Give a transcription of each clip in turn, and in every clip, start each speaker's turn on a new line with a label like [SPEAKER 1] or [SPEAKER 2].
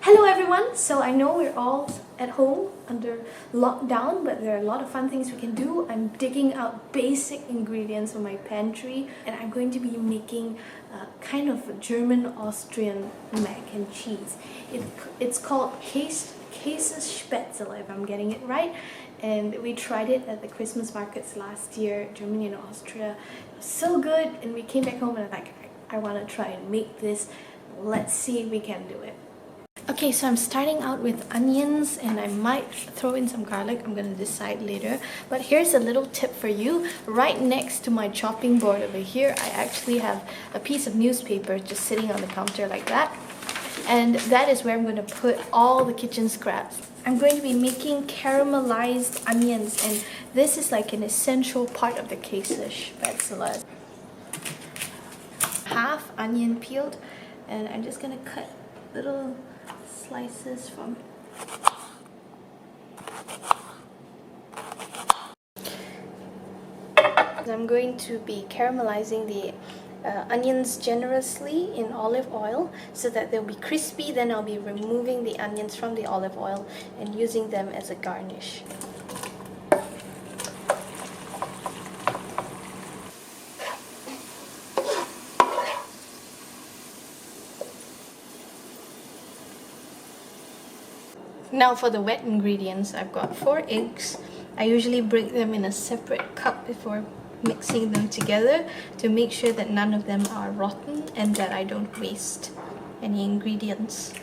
[SPEAKER 1] Hello everyone! So I know we're all at home under lockdown, but there are a lot of fun things we can do. I'm digging out basic ingredients from my pantry and I'm going to be making kind of a German Austrian mac and cheese. It's called Käsespätzle, if I'm getting it right, and we tried it at the Christmas markets last year, Germany and Austria. It was so good, and we came back home and I'm like, I want to try and make this. Let's see if we can do it. Okay, so I'm starting out with onions and I might throw in some garlic. I'm gonna decide later. But here's a little tip for you. Right next to my chopping board over here, I actually have a piece of newspaper just sitting on the counter like that. And that is where I'm going to put all the kitchen scraps. I'm going to be making caramelized onions, and this is like an essential part of the Käsespätzle. Half onion peeled, and I'm just going to cut little slices from it. I'm going to be caramelizing the onions generously in olive oil so that they'll be crispy. Then I'll be removing the onions from the olive oil and using them as a garnish. Now for the wet ingredients, I've got 4 eggs. I usually break them in a separate cup before mixing them together to make sure that none of them are rotten and that I don't waste any ingredients.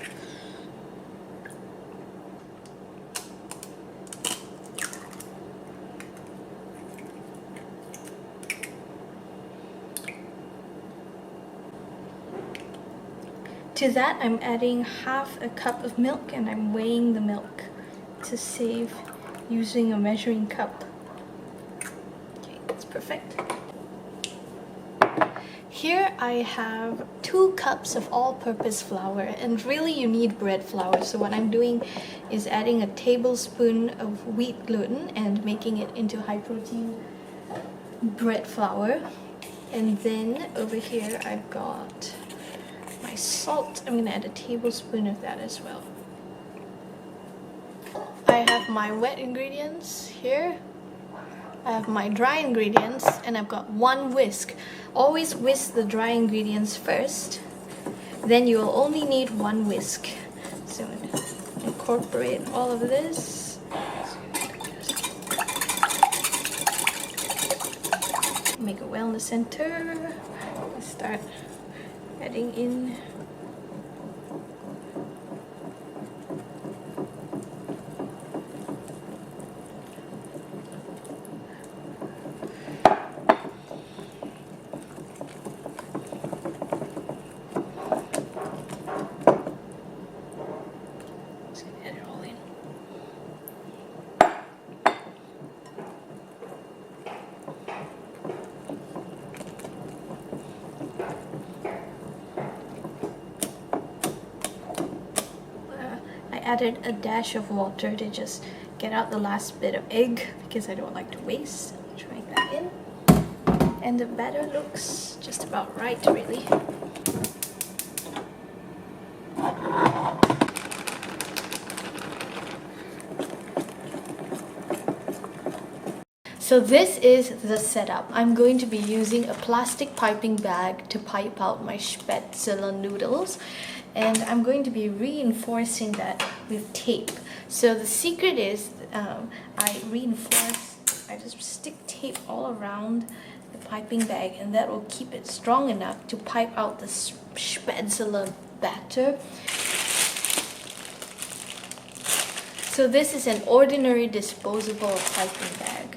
[SPEAKER 1] To that, I'm adding half a cup of milk and I'm weighing the milk to save using a measuring cup. Okay, that's perfect. Here I have 2 cups of all-purpose flour, and really you need bread flour. So what I'm doing is adding a tablespoon of wheat gluten and making it into high-protein bread flour. And then over here I've got my salt. I'm going to add a tablespoon of that as well. I have my wet ingredients here. I have my dry ingredients, and I've got 1 whisk. Always whisk the dry ingredients first, then you'll only need 1 whisk. So I'm going to incorporate all of this. Make a well in the center. Start adding in added a dash of water to just get out the last bit of egg because I don't like to waste. Try that in. And the batter looks just about right, really. So this is the setup. I'm going to be using a plastic piping bag to pipe out my Spätzle noodles. And I'm going to be reinforcing that with tape. So the secret is I just stick tape all around the piping bag, and that will keep it strong enough to pipe out the Spätzle batter. So this is an ordinary disposable piping bag.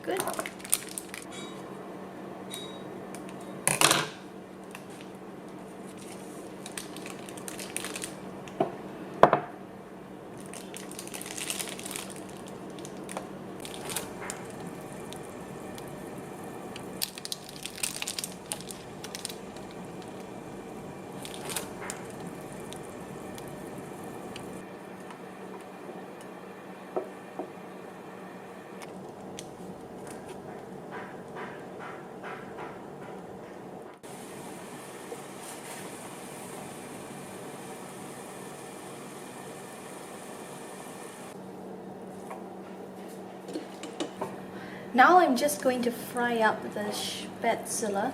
[SPEAKER 1] Good. Now I'm just going to fry up the Spätzle.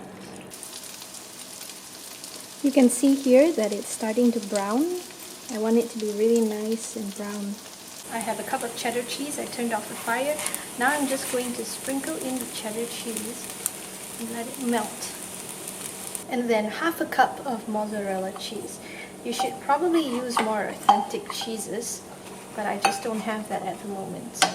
[SPEAKER 1] You can see here that it's starting to brown. I want it to be really nice and brown. I have a cup of cheddar cheese. I turned off the fire. Now I'm just going to sprinkle in the cheddar cheese and let it melt. And then half a cup of mozzarella cheese. You should probably use more authentic cheeses, but I just don't have that at the moment. So